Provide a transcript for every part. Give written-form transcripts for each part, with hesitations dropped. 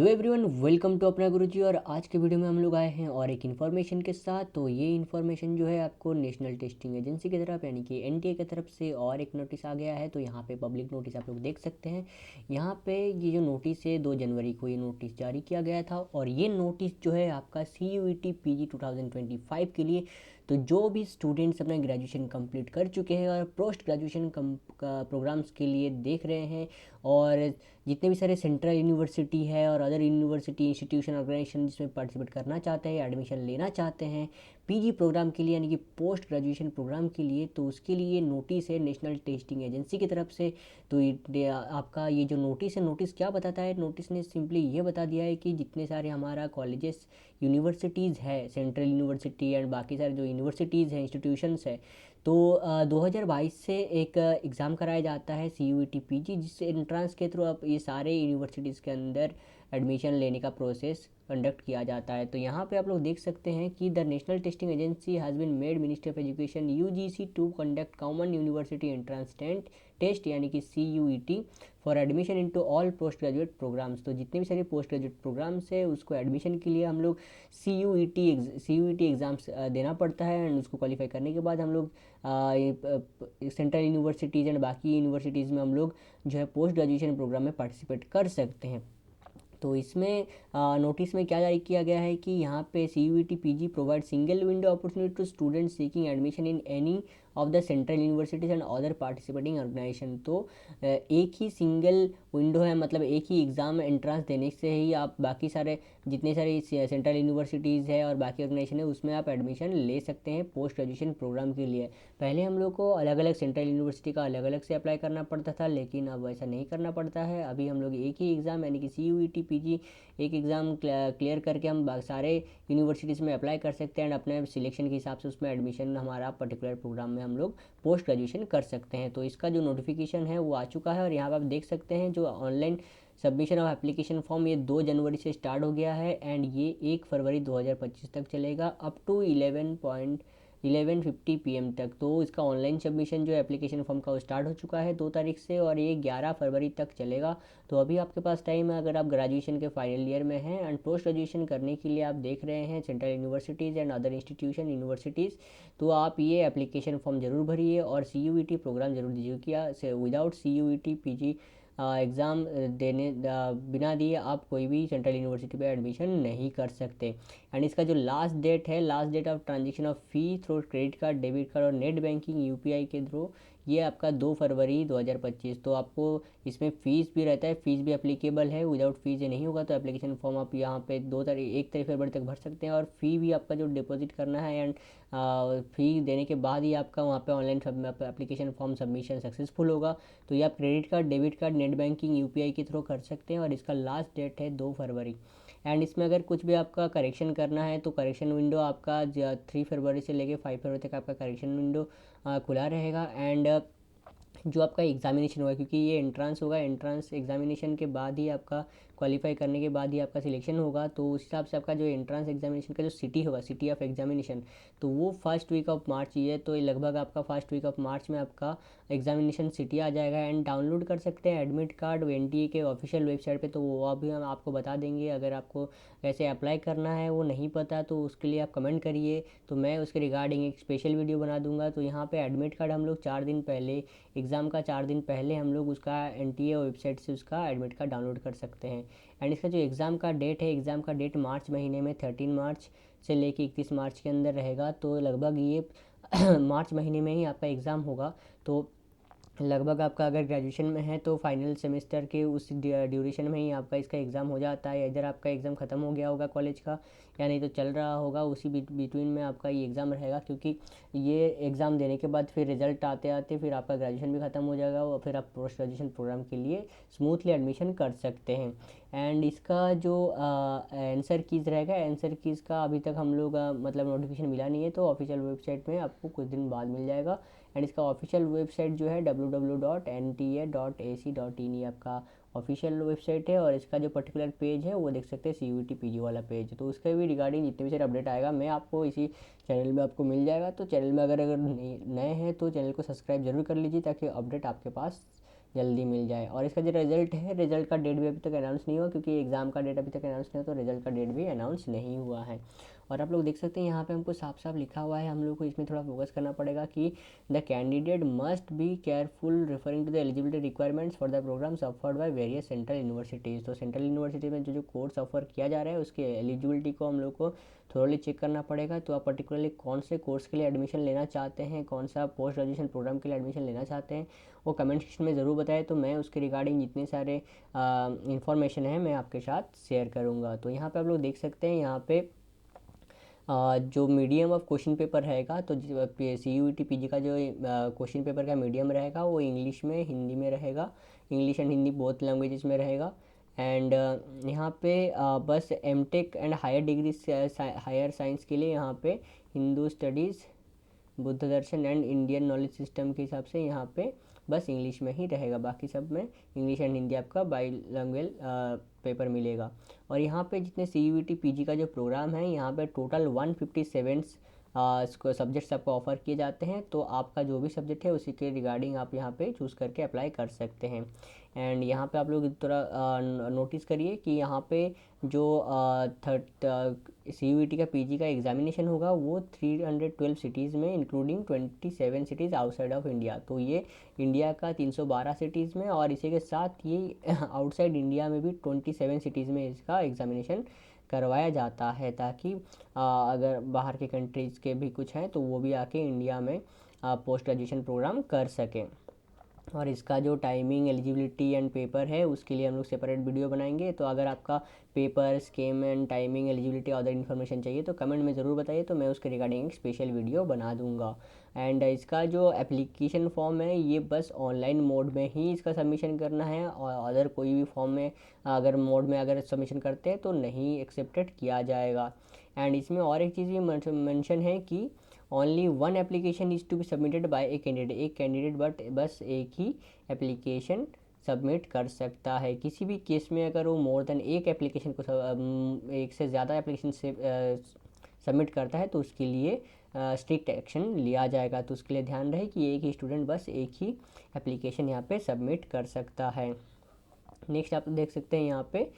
Hello everyone, welcome to अपना गुरुजी। और आज के वीडियो में हम लोग आए हैं और एक इन्फॉर्मेशन के साथ। तो ये इन्फॉर्मेशन जो है आपको नेशनल टेस्टिंग एजेंसी की तरफ यानी कि एनटीए की तरफ से और एक नोटिस आ गया है। तो यहाँ पे पब्लिक नोटिस आप लोग देख सकते हैं। यहाँ पे ये जो नोटिस है 2 जनवरी को ये नोटिस जारी किया गया था और ये नोटिस जो है आपका CUET PG 2025 के लिए। तो जो भी स्टूडेंट्स अपना ग्रेजुएशन कंप्लीट कर चुके हैं और पोस्ट ग्रेजुएशन प्रोग्राम्स के लिए देख रहे हैं, और जितने भी सारे सेंट्रल यूनिवर्सिटी है और अदर यूनिवर्सिटी इंस्टीट्यूशन ऑर्गेनाइजेशन जिसमें पार्टिसिपेट करना चाहते हैं, एडमिशन लेना चाहते हैं पीजी प्रोग्राम के लिए यानी कि पोस्ट ग्रेजुएशन प्रोग्राम के लिए, तो उसके लिए नोटिस है नेशनल टेस्टिंग एजेंसी की तरफ से। तो आपका ये जो नोटिस है, नोटिस क्या बताता है? नोटिस ने सिंपली ये बता दिया है कि जितने सारे हमारा कॉलेजेस यूनिवर्सिटीज़ है, सेंट्रल यूनिवर्सिटी एंड बाकी सारे जो यूनिवर्सिटीज़ हैं, इंस्टीट्यूशंस है, तो 2022 से एक एग्ज़ाम कराया जाता है CUET PG, जिस एंट्रेंस के थ्रू आप ये सारे यूनिवर्सिटीज़ के अंदर एडमिशन लेने का प्रोसेस कंडक्ट किया जाता है। तो यहाँ पे आप लोग देख सकते हैं कि the National Testing Agency has been made Ministry of Education UGC to conduct Common University Entrance Test यानी कि CUET for admission into all post graduate programmes. तो जितने भी सारे पोस्ट ग्रेजुएट प्रोग्राम्स है उसको एडमिशन के लिए हम लोग CUET एग्ज़ाम्स देना पड़ता है, एंड उसको क्वालिफाई करने के बाद हम लोग सेंट्रल यूनिवर्सिटीज़ एंड बाकी यूनिवर्सिटीज़ में हम लोग जो है पोस्ट ग्रेजुएशन प्रोग्राम में पार्टिसिपेट कर सकते हैं। तो इसमें नोटिस में क्या जारी किया गया है कि यहाँ पे CUET PG provide single window opportunity to student seeking admission in any of the central universities and other participating organisation. तो एक ही सिंगल विंडो है, मतलब एक ही एग्ज़ाम एंट्रेंस देने से ही आप बाकी सारे जितने सारे सेंट्रल यूनिवर्सिटीज़ है और बाकी ऑर्गेनाइजेशन है उसमें आप एडमिशन ले सकते हैं पोस्ट ग्रेजुएशन प्रोग्राम के लिए। पहले हम लोग को अलग अलग सेंट्रल यूनिवर्सिटी का अलग अलग से अप्लाई करना पड़ता था, लेकिन अब ऐसा नहीं करना पड़ता है। अभी हम लोग एक ही एग्ज़ाम यानी कि CUET PG एक एग्ज़ाम क्लियर करके हम सारे यूनिवर्सिटीज़ में अप्लाई कर सकते हैं एंड अपने सिलेक्शन के हिसाब से उसमें एडमिशन हमारा पर्टिकुलर प्रोग्राम में हम लोग पोस्ट ग्रेजुएशन कर सकते हैं। तो इसका जो नोटिफिकेशन है वो आ चुका है और यहाँ पर आप देख सकते हैं जो online submission of application form ये 2 जनवरी से स्टार्ट हो गया है एंड ये 1 फरवरी 2025 तक चलेगा अप टू 11:50 PM तक। तो इसका ऑनलाइन सबमिशन जो एप्लीकेशन फॉर्म का वो स्टार्ट हो चुका है 2 तारीख से और ये 11 फरवरी तक चलेगा। तो अभी आपके पास टाइम है अगर आप ग्रेजुएशन के फाइनल ईयर में हैं एंड पोस्ट ग्रेजुएशन करने के लिए आप देख रहे हैं central universities and other institution universities, तो आप ये एप्लीकेशन फॉर्म ज़रूर भरिए और CUET प्रोग्राम ज़रूर दीजिए। क्या विदाउट CUET PG एग्ज़ाम देने बिना दिए आप कोई भी सेंट्रल यूनिवर्सिटी पे एडमिशन नहीं कर सकते। एंड इसका जो लास्ट डेट है, last date of transaction of fee through credit card, debit card और नेट बैंकिंग UPI के थ्रू, ये आपका 2 फरवरी 2025। तो आपको इसमें फ़ीस भी रहता है, फ़ीस भी एप्लीकेबल है। विदाउट फीस ये नहीं होगा। तो एप्लीकेशन फॉर्म आप यहाँ पे 1 तारीख फरवरी तक भर सकते हैं और फ़ी भी आपका जो डिपॉजिट करना है एंड फ़ी देने के बाद ही आपका वहाँ पे online application form submission successful होगा। तो ये आप credit card, debit card, net banking UPI के थ्रू कर सकते हैं और इसका लास्ट डेट है 2 फरवरी। एंड इसमें अगर कुछ भी आपका करेक्शन करना है तो करेक्शन विंडो आपका 3 फरवरी से लेके 5 फरवरी तक आपका करेक्शन विंडो खुला रहेगा। एंड जो आपका एग्जामिनेशन होगा, क्योंकि ये एंट्रेंस होगा, एंट्रेंस एग्जामिनेशन के बाद ही आपका क्वालिफाई करने के बाद ही आपका सिलेक्शन होगा। तो उस हिसाब से आपका जो एंट्रेंस एग्जामिनेशन का जो सिटी होगा, सिटी ऑफ एग्जामिनेशन, तो वो फर्स्ट वीक ऑफ मार्च ही है। तो ये लगभग आपका फर्स्ट वीक ऑफ मार्च में आपका एग्जामिनेशन सिटी आ जाएगा। एंड डाउनलोड कर सकते हैं एडमिट कार्ड NTA के ऑफिशियल वेबसाइट पे। तो वो अभी हम आपको बता देंगे। अगर आपको कैसे अप्लाई करना है वो नहीं पता तो उसके लिए आप कमेंट करिए, तो मैं उसके रिगार्डिंग एक स्पेशल वीडियो बना दूंगा। तो यहाँ पे एडमिट कार्ड हम लोग 4 दिन पहले, एग्ज़ाम का 4 दिन पहले हम लोग उसका NTA वेबसाइट से उसका एडमिट कार्ड डाउनलोड कर सकते हैं। एंड इसका जो एग्ज़ाम का डेट है, एग्ज़ाम का डेट मार्च महीने में 13 मार्च से लेके 31 मार्च के अंदर रहेगा। तो लगभग ये मार्च महीने में ही आपका एग्ज़ाम होगा। तो लगभग आपका अगर ग्रेजुएशन में है तो फाइनल सेमेस्टर के उस ड्यूरेशन में ही आपका इसका एग्ज़ाम हो जाता है। इधर आपका एग्ज़ाम ख़त्म हो गया होगा कॉलेज का, या नहीं तो चल रहा होगा, उसी बिटवीन में आपका ये एग्ज़ाम रहेगा। क्योंकि ये एग्ज़ाम देने के बाद फिर रिज़ल्ट आते आते फिर आपका ग्रेजुएशन भी ख़त्म हो जाएगा और फिर आप पोस्ट ग्रेजुएशन प्रोग्राम के लिए स्मूथली एडमिशन कर सकते हैं। एंड इसका जो आंसर कीज़ रहेगा, आंसर कीज़ का अभी तक हम लोग मतलब नोटिफिकेशन मिला नहीं है, तो ऑफिशियल वेबसाइट में आपको कुछ दिन बाद मिल जाएगा। एंड इसका ऑफिशियल वेबसाइट जो है www.nta.ac.in ये आपका ऑफिशियल वेबसाइट है। और इसका जो पर्टिकुलर पेज है वो देख सकते हैं CUET PG वाला पेज। तो उसके भी रिगार्डिंग जितने भी सारे अपडेट आएगा मैं आपको इसी चैनल में आपको मिल जाएगा। तो चैनल में अगर नए हैं तो चैनल को सब्सक्राइब जरूर कर लीजिए ताकि अपडेट आपके पास जल्दी मिल जाए। और इसका जो रिज़ल्ट है, रिज़ल्ट का डेट भी अभी तक अनाउंस नहीं हुआ, क्योंकि एग्ज़ाम का डेट अभी तक अनाउंस नहीं हुआ, तो रिज़ल्ट का डेट भी अनाउंस नहीं हुआ है। और आप लोग देख सकते हैं यहाँ पे हमको साफ साफ लिखा हुआ है, हम लोग को इसमें थोड़ा फोकस करना पड़ेगा कि the candidate must be careful referring to the eligibility requirements for the programmes offered by various central universities. तो सेंट्रल यूनिवर्सिटी में जो कोर्स ऑफर किया जा रहा है उसकी एलिजिबिलिटी को हम लोग को थोड़ा चेक करना पड़ेगा। तो आप पर्टिकुलरली कौन से कोर्स के लिए एडमिशन लेना चाहते हैं, कौन सा पोस्ट ग्रेजुएशन प्रोग्राम के लिए एडमिशन लेना चाहते हैं, वो कमेंट सेक्शन में ज़रूर बताएं। तो मैं उसके रिगार्डिंग जितने सारे इन्फॉर्मेशन है मैं आपके साथ शेयर करूँगा। तो यहाँ पे आप लोग देख सकते हैं, यहाँ पे जो मीडियम ऑफ क्वेश्चन पेपर रहेगा, तो CUET PG का जो क्वेश्चन पेपर का मीडियम रहेगा वो इंग्लिश में, हिंदी में रहेगा, English and Hindi both languages में रहेगा। एंड यहाँ पे बस MTech and higher degree higher science के लिए यहाँ पे हिंदू स्टडीज़, बुद्ध दर्शन एंड इंडियन नॉलेज सिस्टम के हिसाब से यहाँ पे बस इंग्लिश में ही रहेगा, बाकी सब में इंग्लिश एंड हिंदी आपका बाईलैंग्वेज पेपर मिलेगा। और यहाँ पे जितने CUET PG का जो प्रोग्राम है, यहाँ पे टोटल 157 सब्जेक्ट्स आपको ऑफ़र किए जाते हैं। तो आपका जो भी सब्जेक्ट है उसी के रिगार्डिंग आप यहाँ पे चूज़ करके अप्लाई कर सकते हैं। एंड यहाँ पे आप लोग थोड़ा नोटिस करिए कि यहाँ पे जो CUET का PG का एग्जामिनेशन होगा वो 312 सिटीज़ में, including 27 cities outside of India. तो ये इंडिया का 312 सिटीज़ में, और इसी के साथ ये आउटसाइड इंडिया में भी 27 सिटीज़ में इसका एग्जामिनेशन करवाया जाता है, ताकि अगर बाहर के कंट्रीज़ के भी कुछ हैं तो वो भी आके इंडिया में पोस्ट ग्रेजुएशन प्रोग्राम कर सकें। और इसका जो टाइमिंग, एलिजिबिलिटी एंड पेपर है उसके लिए हम लोग सेपरेट वीडियो बनाएंगे। तो अगर आपका paper, scheme and timing, eligibility other information चाहिए तो कमेंट में ज़रूर बताइए, तो मैं उसके रिगार्डिंग एक स्पेशल वीडियो बना दूंगा। एंड इसका जो एप्लीकेशन फॉर्म है ये बस ऑनलाइन मोड में ही इसका सबमिशन करना है, और अदर कोई भी फॉर्म में अगर मोड में अगर सबमिशन करते हैं तो नहीं एक्सेप्टेड किया जाएगा। एंड इसमें और एक चीज़ ये मेंशन है कि only one application is to be submitted by a candidate. एक कैंडिडेट बस एक ही एप्लीकेशन सबमिट कर सकता है। किसी भी केस में अगर वो मोर देन एक एप्लीकेशन को एक से ज़्यादा एप्लीकेशन से सबमिट करता है तो उसके लिए स्ट्रिक्ट एक्शन लिया जाएगा। तो उसके लिए ध्यान रहे कि एक ही स्टूडेंट बस एक ही एप्लीकेशन यहाँ पे सबमिट कर सकता है। नेक्स्ट आप देख सकते हैं यहाँ पे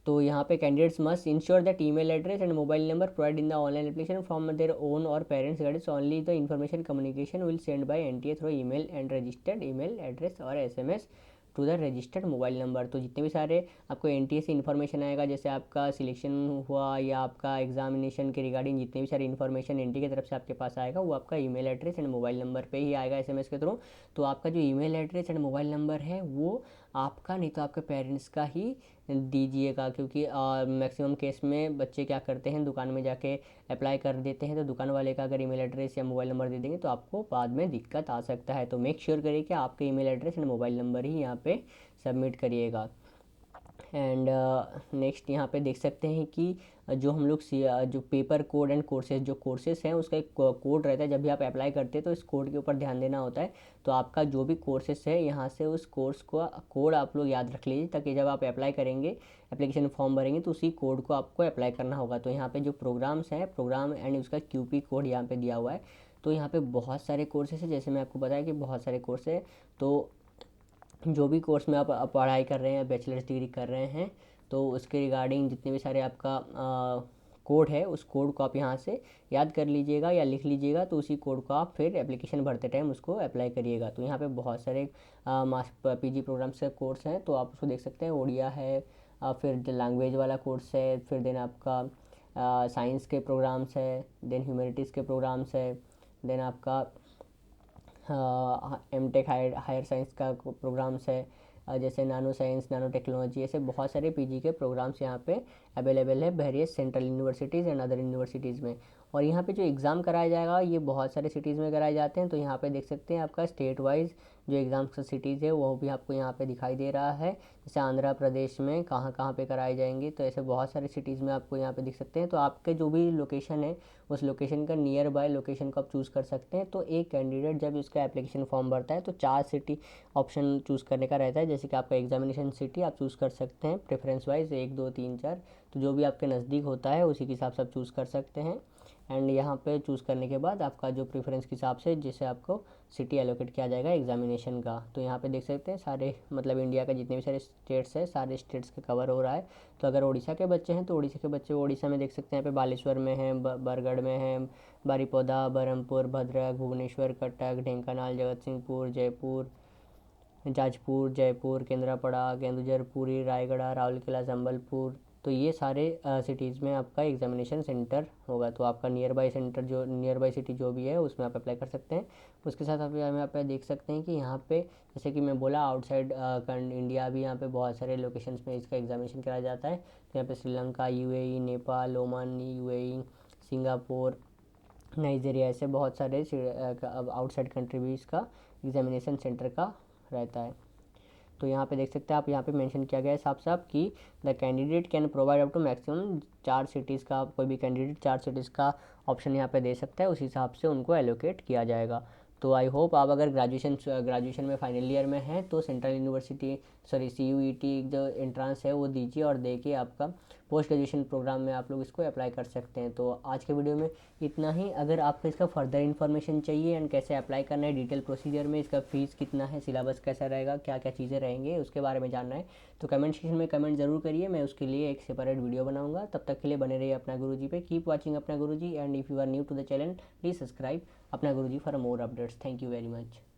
तो यहाँ पे candidates must ensure that email address and mobile number provide in the online application from their own or parents guidance only the information communication will send by NTA through email and registered email address और SMS to the registered mobile number. तो जितने भी सारे आपको NTA से information आएगा, जैसे आपका सिलेक्शन हुआ या आपका एग्जामिनेशन के रिगार्डिंग जितने भी सारे इन्फॉर्मेशन NTA की तरफ से आपके पास आएगा, वो आपका email address and mobile number पे ही आएगा SMS के थ्रू। तो आपका जो email address and mobile number है वो आपका नहीं तो आपके पेरेंट्स का ही दीजिएगा, क्योंकि मैक्सिमम केस में बच्चे क्या करते हैं, दुकान में जाके अप्लाई कर देते हैं, तो दुकान वाले का अगर ईमेल एड्रेस या मोबाइल नंबर दे देंगे तो आपको बाद में दिक्कत आ सकता है। तो मेक श्योर करिए कि आपके email address and mobile number ही यहाँ पे सबमिट करिएगा। एंड नेक्स्ट यहाँ पे देख सकते हैं कि जो हम लोग जो पेपर कोड एंड कोर्सेज, जो कोर्सेज हैं उसका एक कोड रहता है। जब भी आप अप्लाई करते हैं तो इस कोड के ऊपर ध्यान देना होता है। तो आपका जो भी कोर्सेज है यहाँ से उस कोर्स का कोड आप लोग याद रख लीजिए, ताकि जब आप अप्लाई करेंगे, एप्लीकेशन फॉर्म भरेंगे तो उसी कोड को आपको अप्लाई करना होगा। तो यहाँ पे जो प्रोग्राम्स हैं, प्रोग्राम एंड उसका QP कोड यहाँ पे दिया हुआ है। तो यहाँ पे बहुत सारे कोर्सेज हैं, जैसे मैं आपको बताया कि बहुत सारे कोर्स है। तो जो भी कोर्स में आप पढ़ाई कर रहे हैं, बैचलर्स डिग्री कर रहे हैं, तो उसके रिगार्डिंग जितने भी सारे आपका कोड है उस कोड को आप यहाँ से याद कर लीजिएगा या लिख लीजिएगा। तो उसी कोड को आप फिर एप्लीकेशन भरते टाइम उसको अप्लाई करिएगा। तो यहाँ पे बहुत सारे PG प्रोग्राम्स के कोर्स हैं, तो आप उसको देख सकते हैं। ओडिया है, फिर लैंग्वेज वाला कोर्स है, फिर देन आपका साइंस के प्रोग्राम्स है, देन ह्यूमैनिटीज़ के प्रोग्राम्स है, देन आपका MTech हायर साइंस का प्रोग्राम्स है, जैसे नानो साइंस, नानो टेक्नोलॉजी, ऐसे बहुत सारे PG के प्रोग्राम्स यहाँ पे अवेलेबल है various central universities and other universities में। और यहाँ पे जो एग्ज़ाम कराया जाएगा ये बहुत सारे सिटीज़ में कराए जाते हैं। तो यहाँ पे देख सकते हैं आपका स्टेट वाइज जो एग्ज़ाम का सिटीज़ है वो भी आपको यहाँ पे दिखाई दे रहा है। जैसे आंध्र प्रदेश में कहाँ कहाँ पे कराए जाएंगे, तो ऐसे बहुत सारे सिटीज़ में आपको यहाँ पे दिख सकते हैं। तो आपके जो भी लोकेशन है उस लोकेशन का नियर बाय लोकेशन को आप चूज़ कर सकते हैं। तो एक कैंडिडेट जब इसका एप्लीकेशन फॉर्म भरता है तो 4 सिटी ऑप्शन चूज़ करने का रहता है। जैसे कि आपका एग्जामिनेशन सिटी आप चूज़ कर सकते हैं प्रेफरेंस वाइज 1 2 3 4, तो जो भी आपके नज़दीक होता है उसी के हिसाब से आप चूज़ कर सकते हैं। एंड यहाँ पे चूज़ करने के बाद आपका जो प्रेफरेंस के हिसाब से जैसे आपको सिटी एलोकेट किया जाएगा एग्जामिनेशन का। तो यहाँ पे देख सकते हैं सारे मतलब इंडिया का जितने भी सारे स्टेट्स हैं सारे स्टेट्स का कवर हो रहा है। तो अगर उड़ीसा के बच्चे हैं तो उड़ीसा के बच्चे उड़ीसा में देख सकते हैं। यहाँ पे बालेश्वर में है, बरगढ़ में है, बारीपौधा, बरहमपुर, भद्रक, भुवनेश्वर, कटक, ढेंकानाल, जगत सिंहपुर, जयपुर, जाजपुर, जयपुर, केंद्रापड़ा, केंदुझर, पुरी, रायगढ़, राउरकेला, संबलपुर। तो ये सारे सिटीज़ में आपका एग्जामिनेशन सेंटर होगा। तो आपका नियर बाई सेंटर जो नियर बाई सिटी जो भी है उसमें आप अप्लाई कर सकते हैं। उसके साथ आप यहाँ पे देख सकते हैं कि यहाँ पे जैसे कि मैं बोला आउटसाइड इंडिया भी यहाँ पे बहुत सारे लोकेशंस में इसका एग्जामिनेशन कराया जाता है। तो यहाँ पे Sri Lanka, UAE, Nepal, Oman, UAE, Singapore, Nigeria, ऐसे बहुत सारे आउटसाइड कंट्री भी इसका एग्जामिनेशन सेंटर का रहता है। तो यहाँ पे देख सकते हैं आप, यहाँ पे मेंशन किया गया है साफ साफ कि the candidate can provide up to maximum 4 cities का, कोई भी कैंडिडेट 4 सिटीज़ का ऑप्शन यहाँ पे दे सकता है, उस हिसाब से उनको एलोकेट किया जाएगा। तो आई होप आप अगर ग्रेजुएशन में फाइनल ईयर में हैं तो सेंट्रल यूनिवर्सिटी CUET जो एंट्रांस है वो दीजिए और दे के आपका पोस्ट ग्रेजुएशन प्रोग्राम में आप लोग इसको अप्लाई कर सकते हैं। तो आज के वीडियो में इतना ही। अगर आपको इसका फर्दर इन्फॉर्मेशन चाहिए एंड कैसे अप्लाई करना है डिटेल प्रोसीजर में, इसका फीस कितना है, सिलेबस कैसा रहेगा, क्या क्या चीज़ें रहेंगे, उसके बारे में जानना है तो कमेंट सेक्शन में कमेंट ज़रूर करिए। मैं उसके लिए एक सेपरेट वीडियो बनाऊंगा। तब तक के लिए बने रहिए अपना गुरुजी पे। Keep watching Apna Guruji and if you are new to the channel please subscribe Apna Guruji for more updates. Thank you very much.